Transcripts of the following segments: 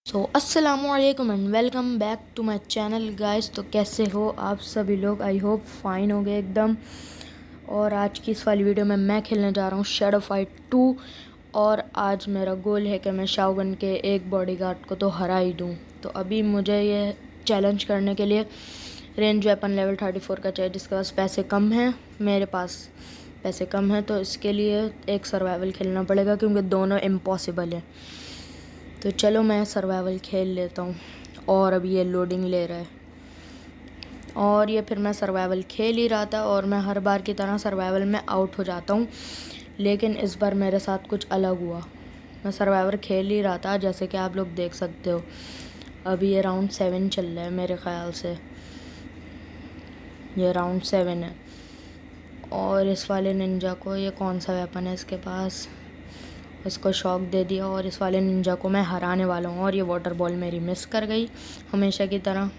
अस्सलामुअलैकुम and welcome back to my channel guys. तो कैसे हो आप सभी लोग? आई होप फाइन हो गए एकदम। और आज की इस वाली वीडियो में मैं खेलने जा रहा हूँ शैडो फाइट 2। और आज मेरा गोल है कि मैं शाओगन के एक बॉडीगार्ड को तो हरा ही दूँ। तो अभी मुझे ये चैलेंज करने के लिए रेंज वेपन लेवल 34 का चाहिए, जिसके पास पैसे कम हैं। मेरे पास पैसे कम हैं, तो इसके लिए एक सर्वाइवल खेलना पड़ेगा क्योंकि दोनों इम्पॉसिबल है। तो चलो मैं सर्वाइवल खेल लेता हूँ। और अभी ये लोडिंग ले रहा है और ये फिर मैं सर्वाइवल खेल ही रहा था और मैं हर बार की तरह सर्वाइवल में आउट हो जाता हूँ। लेकिन इस बार मेरे साथ कुछ अलग हुआ। मैं सर्वाइवल खेल ही रहा था, जैसे कि आप लोग देख सकते हो। अभी ये राउंड 7 चल रहा है मेरे ख़्याल से। ये राउंड 7 है। और इस वाले निंजा को, ये कौन सा वेपन है इसके पास, उसको शॉक दे दिया। और इस वाले निंजा को मैं हराने वाला हूँ। और ये वाटर बॉल मेरी मिस कर गई हमेशा की तरह।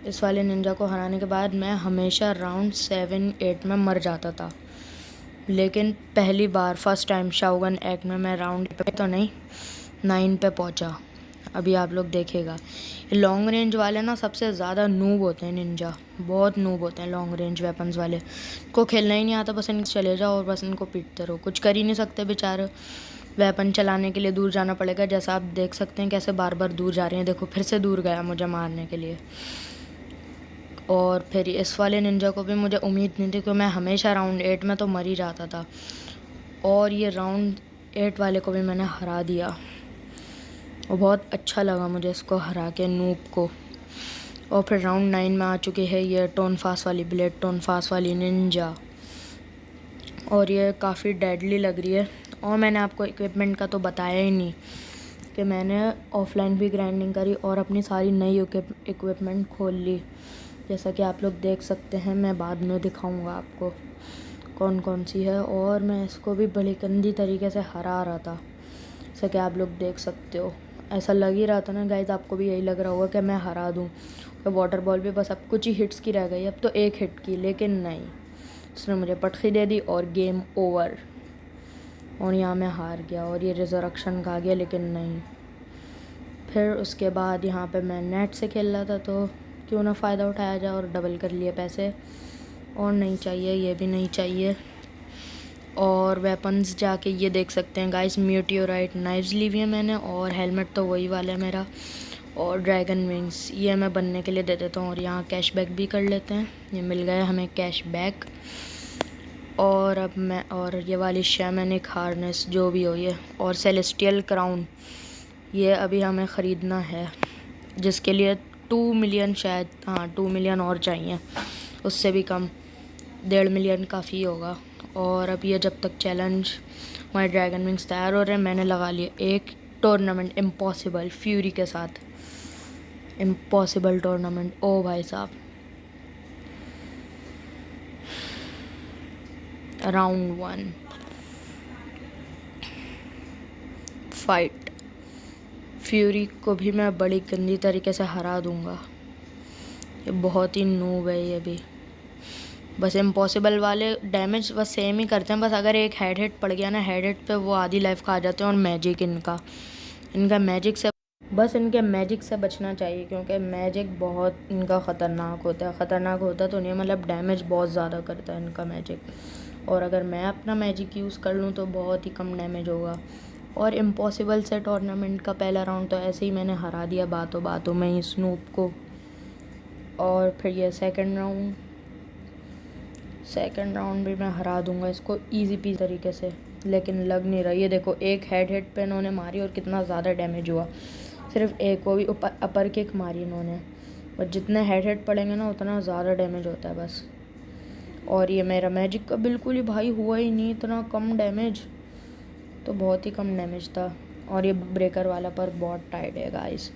इस वाले निंजा को हराने के बाद मैं हमेशा राउंड 7-8 में मर जाता था। लेकिन पहली बार फर्स्ट टाइम शाओगन एक्ट में मैं राउंड पे तो नहीं 9 पे पहुँचा। अभी आप लोग देखेगा। ये लॉन्ग रेंज वाले ना सबसे ज़्यादा नूब होते हैं। निंजा बहुत नूब होते हैं लॉन्ग रेंज वेपन्स वाले को खेलना ही नहीं आता। बस इनके चले जाओ और बस इनको पीटते रहो, कुछ कर ही नहीं सकते बेचारे। वेपन चलाने के लिए दूर जाना पड़ेगा, जैसा आप देख सकते हैं कैसे बार बार दूर जा रहे हैं। देखो फिर से दूर गया मुझे मारने के लिए। और फिर इस वाले निंजा को भी मुझे उम्मीद नहीं थी, क्योंकि मैं हमेशा राउंड 8 में तो मर ही जाता था। और ये राउंड 8 वाले को भी मैंने हरा दिया और बहुत अच्छा लगा मुझे इसको हरा के, नूब को। और फिर राउंड 9 में आ चुकी है ये टोन फास्ट वाली ब्लेड, टोन फास्ट वाली निंजा। और ये काफ़ी डेडली लग रही है। और मैंने आपको इक्विपमेंट का तो बताया ही नहीं कि मैंने ऑफलाइन भी ग्राइंडिंग करी और अपनी सारी नई इक्विपमेंट खोल ली, जैसा कि आप लोग देख सकते हैं। मैं बाद में दिखाऊंगा आपको कौन कौन सी है। और मैं इसको भी बड़ी गंदी तरीके से हरा रहा था, जैसा कि आप लोग देख सकते हो। ऐसा लग ही रहा था ना गाइस, आपको भी यही लग रहा होगा कि मैं हरा दूँ। तो वाटर बॉल भी बस अब कुछ ही हिट्स की रह गई, अब तो एक हिट की, लेकिन नहीं, उसने मुझे पटखी दे दी और गेम ओवर। और यहाँ मैं हार गया और ये रिजर्वेक्शन का आ गया, लेकिन नहीं। फिर उसके बाद यहाँ पे मैं नेट से खेल रहा था, तो क्यों ना फ़ायदा उठाया जाए और डबल कर लिए पैसे। और नहीं चाहिए, ये भी नहीं चाहिए। और वेपन्स जाके ये देख सकते हैं गाइस, मीटियोराइट नाइव्स ली हुई है मैंने, और हेलमेट तो वही वाला है मेरा। और ड्रैगन विंग्स ये मैं बनने के लिए दे देता हूँ। और यहाँ कैशबैक भी कर लेते हैं, ये मिल गया हमें कैशबैक। और अब मैं, और ये वाली शैमनिक हार्नेस जो भी हो ये, और सेलेस्टियल क्राउन, ये अभी हमें ख़रीदना है, जिसके लिए 2 मिलियन शायद, हाँ 2 मिलियन और चाहिए, उससे भी कम 1.5 मिलियन काफ़ी होगा। और अब ये जब तक चैलेंज हमारे ड्रैगन विंग्स तैयार हो रहे हैं, मैंने लगा लिया एक टूर्नामेंट इम्पॉसिबल फ्यूरी के साथ। इम्पॉसिबल टूर्नामेंट, ओ भाई साहब। Round 1 fight. फ्यूरी को भी मैं बड़ी गंदी तरीके से हरा दूंगा। ये बहुत ही नूब है ये भी। बस इम्पॉसिबल वाले डैमेज बस सेम ही करते हैं, बस अगर एक हेड हिट पड़ गया ना, हेड हिट पे वो आधी लाइफ खा जाते हैं। और मैजिक इनका मैजिक से, बस इनके मैजिक से बचना चाहिए, क्योंकि मैजिक बहुत इनका ख़तरनाक होता है। ख़तरनाक होता तो नहीं, मतलब डैमेज बहुत ज़्यादा करता है इनका मैजिक। और अगर मैं अपना मैजिक यूज़ कर लूँ तो बहुत ही कम डैमेज होगा। और इम्पॉसिबल से टूर्नामेंट का पहला राउंड तो ऐसे ही मैंने हरा दिया बातों बातों में ही स्नूप को। और फिर ये सेकंड राउंड भी मैं हरा दूंगा इसको इजी पी तरीके से, लेकिन लग नहीं रहा। ये देखो एक हेड हिट पे इन्होंने मारी और कितना ज़्यादा डैमेज हुआ। सिर्फ एक, वो भी अपर किक मारी इन्होंने। और जितने हेड हिट पड़ेंगे ना उतना ज़्यादा डैमेज होता है बस। और ये मेरा मैजिक का बिल्कुल ही भाई हुआ ही नहीं, इतना कम डैमेज, तो बहुत ही कम डैमेज था। और ये ब्रेकर वाला पर बहुत टाइट है गाइस,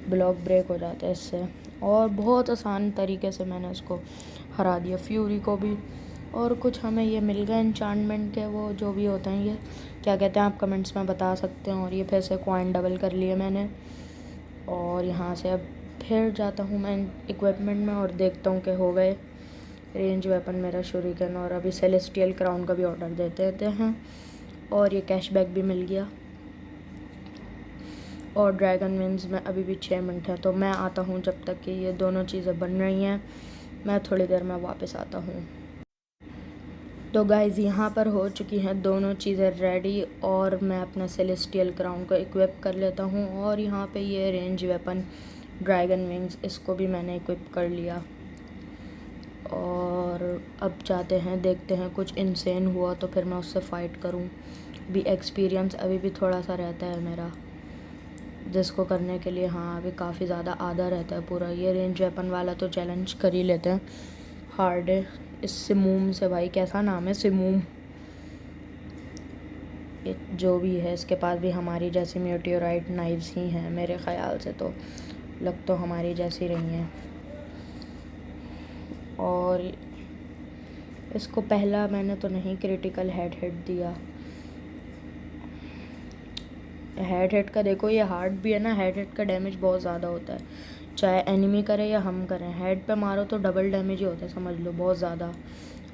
ब्लॉक ब्रेक हो जाता है इससे। और बहुत आसान तरीके से मैंने उसको हरा दिया, फ्यूरी को भी। और कुछ हमें ये मिल गए एन्चांटमेंट के, वो जो भी होते हैं, ये क्या कहते हैं आप कमेंट्स में बता सकते हैं। और ये फिर से कॉइन डबल कर लिए मैंने। और यहाँ से अब फिर जाता हूँ मैं इक्विपमेंट में और देखता हूँ कि हो गए रेंज वेपन मेरा शूरिकन। और अभी सेलेस्टियल क्राउन का भी ऑर्डर देते हैं। और ये कैशबैक भी मिल गया। और ड्रैगन विंग्स में अभी भी 6 मिनट है, तो मैं आता हूँ जब तक कि ये दोनों चीज़ें बन रही हैं। मैं थोड़ी देर में वापस आता हूँ। तो गाइज़ यहाँ पर हो चुकी हैं दोनों चीज़ें रेडी, और मैं अपना सेलेस्टियल क्राउन को इक्विप कर लेता हूँ। और यहाँ पे ये रेंज वेपन ड्रैगन विंग्स, इसको भी मैंने इक्विप कर लिया। और अब जाते हैं, देखते हैं कुछ इनसेन हुआ तो फिर मैं उससे फ़ाइट करूँ। भी एक्सपीरियंस अभी भी थोड़ा सा रहता है मेरा, जिसको करने के लिए हाँ अभी काफ़ी ज़्यादा आधा रहता है पूरा। ये रेंज वेपन वाला तो चैलेंज कर ही लेते हैं, हार्ड है। इस सिमूम से, भाई कैसा नाम है सिमूम, जो भी है, इसके पास भी हमारी जैसी मेटियोराइट नाइव्स ही हैं मेरे ख़्याल से, तो लग तो हमारी जैसी रही हैं। और इसको पहला मैंने तो नहीं क्रिटिकल हेड दिया। हेड का देखो, ये हार्ड भी है ना, हेड का डैमेज बहुत ज़्यादा होता है, चाहे एनिमी करे या हम करें। हेड पे मारो तो डबल डैमेज ही होता है, समझ लो, बहुत ज़्यादा।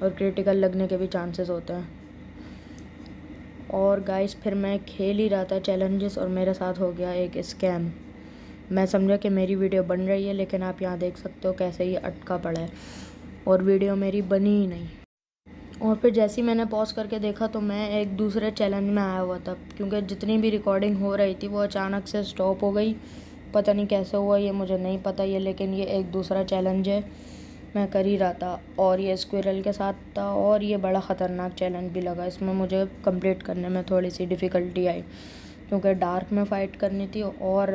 और क्रिटिकल लगने के भी चांसेस होते हैं। और गाइस फिर मैं खेल ही रहा था चैलेंजेस, और मेरे साथ हो गया एक स्कैम। मैं समझा कि मेरी वीडियो बन रही है, लेकिन आप यहाँ देख सकते हो कैसे ये अटका पड़ा है और वीडियो मेरी बनी ही नहीं। और फिर जैसे ही मैंने पॉज करके देखा तो मैं एक दूसरे चैलेंज में आया हुआ था, क्योंकि जितनी भी रिकॉर्डिंग हो रही थी वो अचानक से स्टॉप हो गई। पता नहीं कैसे हुआ, ये मुझे नहीं पता ये, लेकिन ये एक दूसरा चैलेंज है मैं कर ही रहा था, और ये स्क्विरल के साथ था। और ये बड़ा ख़तरनाक चैलेंज भी लगा, इसमें मुझे कंप्लीट करने में थोड़ी सी डिफ़िकल्टी आई, क्योंकि डार्क में फ़ाइट करनी थी और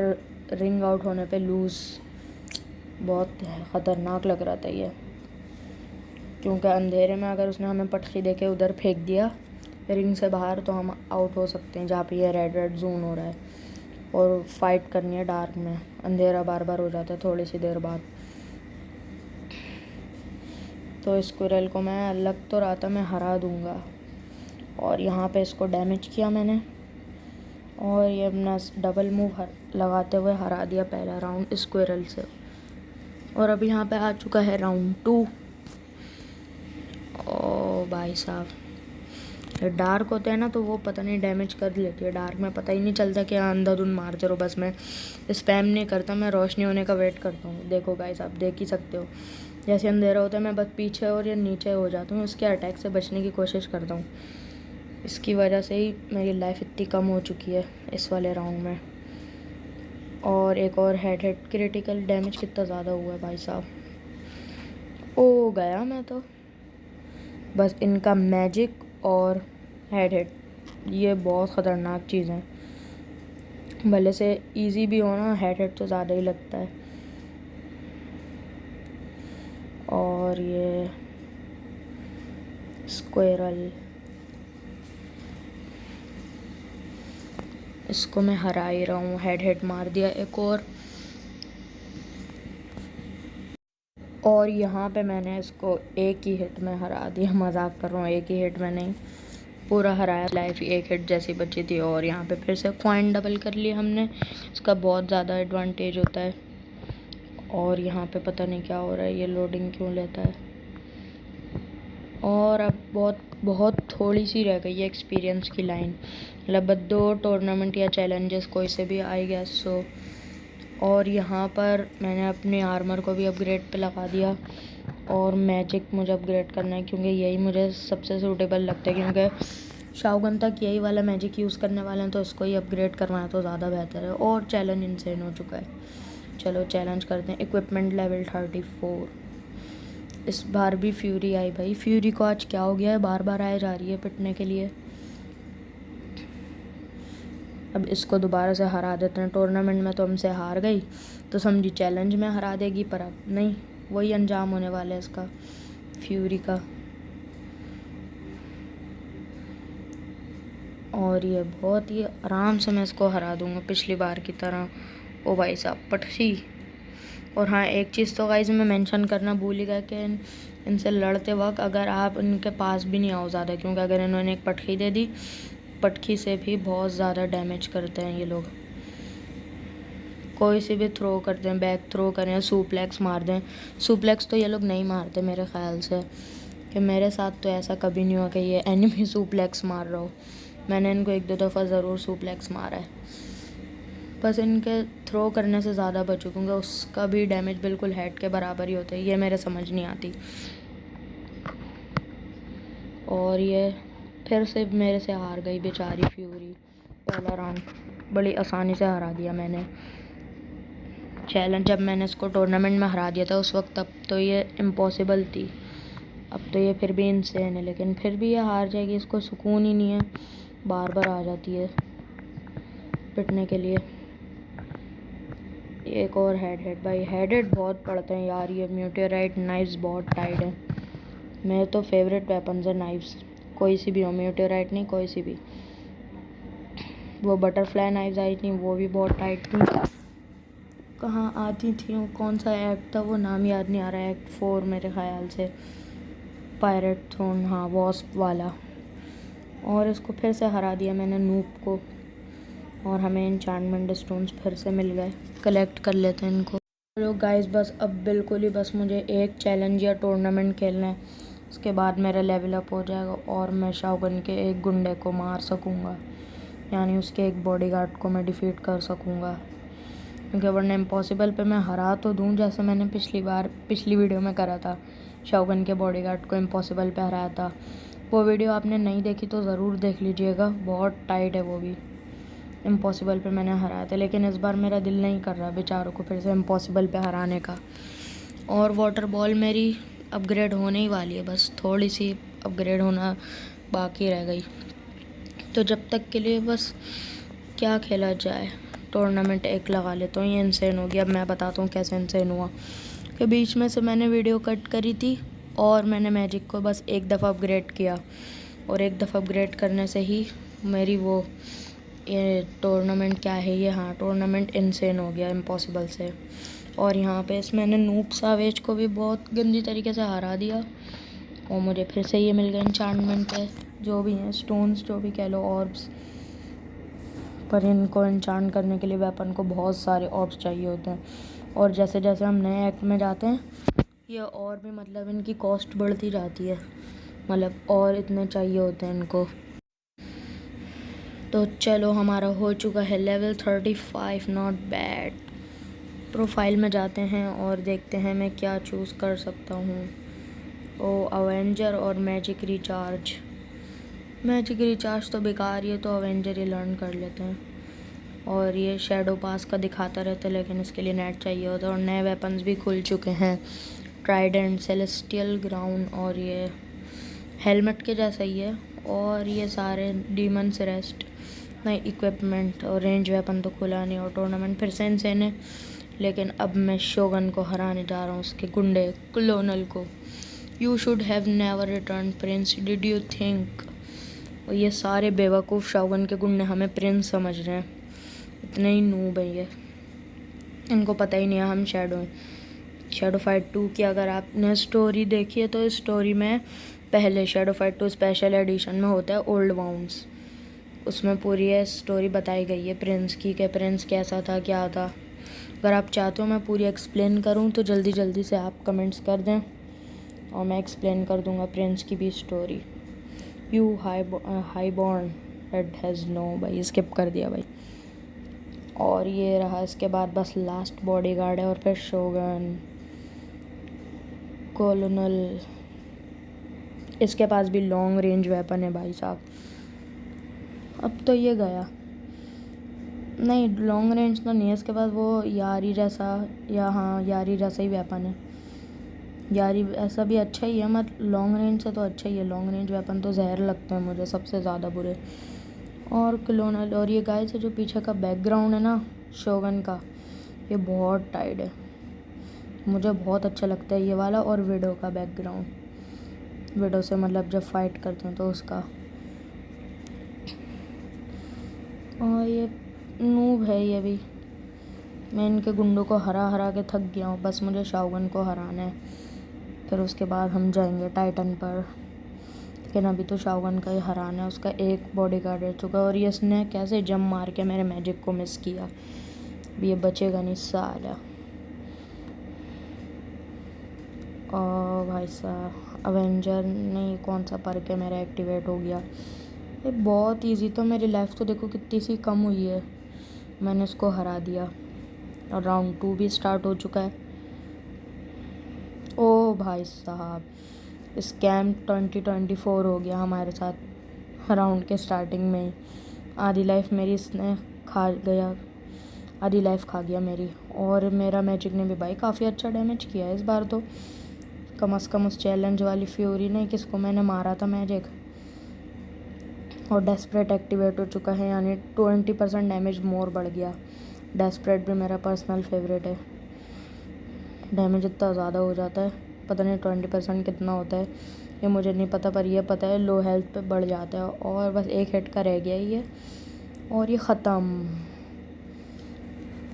रिंग आउट होने पे लूज़। बहुत ख़तरनाक लग रहा था ये, क्योंकि अंधेरे में अगर उसने हमें पटखी दे के उधर फेंक दिया रिंग से बाहर, तो हम आउट हो सकते हैं, जहाँ पे ये रेड जोन हो रहा है। और फाइट करनी है डार्क में, अंधेरा बार बार हो जाता है थोड़ी सी देर बाद। तो स्क्विरल को मैं लग तो रहा था मैं हरा दूंगा, और यहाँ पे इसको डैमेज किया मैंने, और ये अपना डबल मूव लगाते हुए हरा दिया पहला राउंड स्क्विरल से। और अभी यहाँ पे आ चुका है राउंड 2। ओ भाई साहब, डार्क होते हैं ना तो वो पता नहीं डैमेज कर लेती है, डार्क में पता ही नहीं चलता कि अंधाधुंध मारते रहो। बस मैं स्पैम नहीं करता, मैं रोशनी होने का वेट करता हूँ। देखो गाइस, आप देख ही सकते हो, जैसे अंधेरा होता है मैं बस पीछे और या नीचे हो जाता हूँ, उसके अटैक से बचने की कोशिश करता हूँ। इसकी वजह से ही मेरी लाइफ इतनी कम हो चुकी है इस वाले राउंड में। और एक और हेड क्रिटिकल डैमेज कितना ज़्यादा हुआ है भाई साहब। ओ गया मैं तो। बस इनका मैजिक और हेड ये बहुत ख़तरनाक चीज़ है, भले से इजी भी हो ना, हेड तो ज़्यादा ही लगता है। और ये स्क्विरल, इसको मैं हरा ही रहा हूँ, हेड मार दिया एक और यहाँ पे मैंने इसको एक ही हिट में हरा दिया। मजाक कर रहा हूँ, एक ही हिट में नहीं, पूरा हराया। लाइफ एक हिट जैसी बची थी, और यहाँ पे फिर से कॉइन डबल कर लिया हमने। इसका बहुत ज़्यादा एडवांटेज होता है। और यहाँ पे पता नहीं क्या हो रहा है, ये लोडिंग क्यों लेता है। और अब बहुत थोड़ी सी रह गई है एक्सपीरियंस की लाइन, मतलब 2 टूर्नामेंट या चैलेंजेस कोई से भी, आई गेस सो। और यहाँ पर मैंने अपने आर्मर को भी अपग्रेड पे लगा दिया, और मैजिक मुझे अपग्रेड करना है, क्योंकि यही मुझे सबसे सूटेबल लगता है, क्योंकि शाओगन तक यही वाला मैजिक यूज़ करने वाले हैं, तो इसको ही अपग्रेड करवाना तो ज़्यादा बेहतर है। और चैलेंज इनसेन हो चुका है, चलो चैलेंज करते हैं। Equipment level 34। इस बार भी फ्यूरी आई भाई, फ्यूरी को आज क्या हो गया है, बार बार आए जा रही है पिटने के लिए। अब इसको दोबारा से हरा देते हैं। टूर्नामेंट में तो हमसे हार गई, तो समझी चैलेंज में हरा देगी, पर अब नहीं, वही अंजाम होने वाला है इसका, फ्यूरी का। और ये बहुत ही आराम से मैं इसको हरा दूंगा पिछली बार की तरह। ओ भाई साहब, पटखी। और हाँ, एक चीज़ तो गाइस मैं मेंशन करना भूल ही गया कि इनसे लड़ते वक्त अगर आप इनके पास भी नहीं आओ ज़्यादा, क्योंकि अगर इन्होंने एक पटखी दे दी, पटखी से भी बहुत ज़्यादा डैमेज करते हैं ये लोग। कोई से भी थ्रो करते हैं, बैक थ्रो करें, सुप्लेक्स मार दें। सुप्लेक्स तो ये लोग नहीं मारते मेरे ख्याल से, कि मेरे साथ तो ऐसा कभी नहीं हुआ कि ये एनिमी सुप्लेक्स मार रहा हो। मैंने इनको 1-2 दफ़ा ज़रूर सुप्लेक्स मारा है। बस इनके थ्रो करने से ज़्यादा बचूँ, क्योंकि उसका भी डैमेज बिल्कुल हेड के बराबर ही होता है। ये मेरे समझ नहीं आती। और ये फिर से मेरे से हार गई बेचारी फ्यूरी। पहला राउंड बड़ी आसानी से हरा दिया मैंने। चैलेंज जब मैंने इसको टूर्नामेंट में हरा दिया था उस वक्त, तब तो ये इम्पॉसिबल थी। अब तो ये फिर भी इनसेन है, लेकिन फिर भी ये हार जाएगी। इसको सुकून ही नहीं है, बार बार आ जाती है पिटने के लिए। एक और हेड भाई, हेड बहुत पड़ते हैं यार। ये मीटियोराइट नाइफ्स बहुत टाइट है। मेरे तो फेवरेट वेपन्स है नाइफ्स, कोई सी भी हो, मीटियोराइट नहीं, कोई सी भी। वो बटरफ्लाई नाइफ्स आई थी, वो भी बहुत टाइट थी। कहाँ आती थी, वो कौन सा एक्ट था, वो नाम याद नहीं आ रहा है। एक्ट 4 मेरे ख्याल से, पायरेट थ्रोन, हाँ वॉस्प वाला। और इसको फिर से हरा दिया मैंने, नूप को। और हमें एन्चेंटमेंट स्टोन्स फिर से मिल गए। कलेक्ट कर लेते हैं इनको। चलो गाइस, बस अब बिल्कुल ही बस मुझे एक चैलेंज या टूर्नामेंट खेलना है। उसके बाद मेरा लेवल अप हो जाएगा और मैं शाओगन के एक गुंडे को मार सकूँगा, यानी उसके एक बॉडीगार्ड को मैं डिफीट कर सकूँगा। क्योंकि वरना इम्पॉसिबल पे मैं हरा तो दूँ, जैसे मैंने पिछली वीडियो में करा था, शाओगन के बॉडीगार्ड को इम्पॉसिबल पे हराया था। वो वीडियो आपने नहीं देखी तो ज़रूर देख लीजिएगा, बहुत टाइट है वो भी। इम्पॉसिबल पे मैंने हराया था, लेकिन इस बार मेरा दिल नहीं कर रहा बेचारों को फिर से इम्पॉसिबल पे हराने का। और वाटर बॉल मेरी अपग्रेड होने ही वाली है, बस थोड़ी सी अपग्रेड होना बाकी रह गई। तो जब तक के लिए बस क्या खेला जाए, टूर्नामेंट एक लगा लेता हूँ। ये इंसेन हो गया। अब मैं बताता हूँ कैसे इंसेन हुआ। कि बीच में से मैंने वीडियो कट करी थी और मैंने मैजिक को बस एक दफ़ा अपग्रेड किया, और एक दफ़ा अपग्रेड करने से ही मेरी वो ये टूर्नामेंट क्या है ये, हाँ टूर्नामेंट इंसेन हो गया इम्पॉसिबल से। और यहाँ पे इस मैंने नूप सावेज को भी बहुत गंदी तरीके से हरा दिया, और मुझे फिर से ये मिल गए एन्चेंटमेंट है, जो भी हैं स्टोन्स, जो भी कह लो, ऑर्ब्स। पर इनको एन्चांट करने के लिए वेपन को बहुत सारे ऑर्ब्स चाहिए होते हैं, और जैसे जैसे हम नए एक्ट में जाते हैं ये और भी मतलब इनकी कॉस्ट बढ़ती जाती है, मतलब और इतने चाहिए होते हैं इनको। तो चलो, हमारा हो चुका है लेवल 35, नॉट बैड। प्रोफाइल में जाते हैं और देखते हैं मैं क्या चूज़ कर सकता हूँ। ओ अवेंजर और मैजिक रिचार्ज। मैजिक रिचार्ज तो बेकार ही है, तो अवेंजर ही लर्न कर लेते हैं। और ये शेडो पास का दिखाता रहता है, लेकिन इसके लिए नेट चाहिए होता है। और नए वेपन्स भी खुल चुके हैं, ट्राइडेंट, सेलेस्टियल ग्राउंड, और ये हेलमेट के जैसा ही है। और ये सारे डीमन से रेस्ट, नई इक्विपमेंट, और रेंज वेपन तो खुला नहीं। और टूर्नामेंट फिर से इंसेन है, लेकिन अब मैं शोगन को हराने जा रहा हूँ, उसके गुंडे क्लोनल को। You should have never return Prince, did you think. और ये सारे बेवकूफ़ शोगन के गुंडे हमें प्रिंस समझ रहे हैं, इतने ही नूब है ये, इनको पता ही नहीं है हम शैडो हैं। शैडो फाइट 2 की अगर आपने स्टोरी देखी है तो इस स्टोरी में पहले शैडो फाइट 2 स्पेशल एडिशन में होता है ओल्ड वाउंड्स, उसमें पूरी ये स्टोरी बताई गई है प्रिंस की, कि प्रिंस कैसा था, क्या था। अगर आप चाहते हो मैं पूरी एक्सप्लेन करूं तो जल्दी जल्दी से आप कमेंट्स कर दें और मैं एक्सप्लेन कर दूंगा प्रिंस की भी story. You high born red has no, भाई स्किप कर दिया भाई। और ये रहा इसके बाद बस लास्ट बॉडीगार्ड है, और फिर शोगन, कोलोनल। इसके पास भी लॉन्ग रेंज वेपन है भाई साहब। अब तो ये गया, नहीं लॉन्ग रेंज तो नहीं है इसके पास, वो यारी जैसा, या हाँ यारी जैसा ही वेपन है। यारी ऐसा भी अच्छा ही है, मत लॉन्ग रेंज से तो अच्छा ही है। लॉन्ग रेंज वेपन तो जहर लगते हैं मुझे सबसे ज़्यादा बुरे। और क्लोनल, और ये गाइस से जो पीछे का बैकग्राउंड है ना शोगन का, ये बहुत टाइट है, मुझे बहुत अच्छा लगता है ये वाला। और विडो का बैकग्राउंड, विडो से मतलब जब फाइट करते हैं तो उसका। और ये नूब है ये भी। मैं इनके गुंडों को हरा हरा के थक गया हूँ, बस मुझे शाओगन को हराना है, फिर उसके बाद हम जाएंगे टाइटन पर। लेकिन अभी तो शाओगन का ही हराना है, उसका एक बॉडीगार्ड रह चुका है। और ये इसने कैसे जम मार के मेरे मैजिक को मिस किया, अभी ये बचेगा नहीं साला। और भाई साहब अवेंजर नहीं, कौन सा पर्क है मेरा एक्टिवेट हो गया। ये बहुत इजी, तो मेरी लाइफ तो देखो कितनी सी कम हुई है, मैंने इसको हरा दिया और राउंड 2 भी स्टार्ट हो चुका है। ओ भाई साहब, स्कैम 2024 हो गया हमारे साथ राउंड के स्टार्टिंग में ही। आधी लाइफ मेरी इसने खा गया, आधी लाइफ खा गया मेरी। और मेरा मैजिक ने भी भाई काफ़ी अच्छा डैमेज किया है इस बार तो, कम से कम उस चैलेंज वाली फ्यूरी ने किसको मैंने मारा था मैजिक। और डेस्परेट एक्टिवेट हो चुका है, यानी 20% डैमेज मोर बढ़ गया। डेस्परेट भी मेरा पर्सनल फेवरेट है। डैमेज इतना ज़्यादा हो जाता है, पता नहीं 20% कितना होता है ये मुझे नहीं पता, पर ये पता है लो हेल्थ पे बढ़ जाता है। और बस एक हिट का रह गया ये और ये ख़त्म।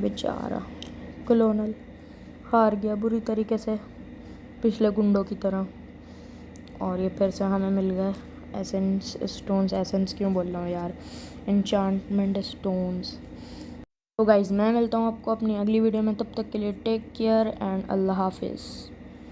बेचारा क्लोनल हार गया बुरी तरीके से, पिछले गुंडों की तरह। और ये फिर से हमें मिल गए एसेंस स्टोन्स, एसेंस क्यों बोल रहा हूँ यार, एन्चांटमेंट स्टोन्स। तो गाइज़ मैं मिलता हूँ आपको अपनी अगली वीडियो में, तब तक के लिए टेक केयर एंड अल्लाह हाफिज़।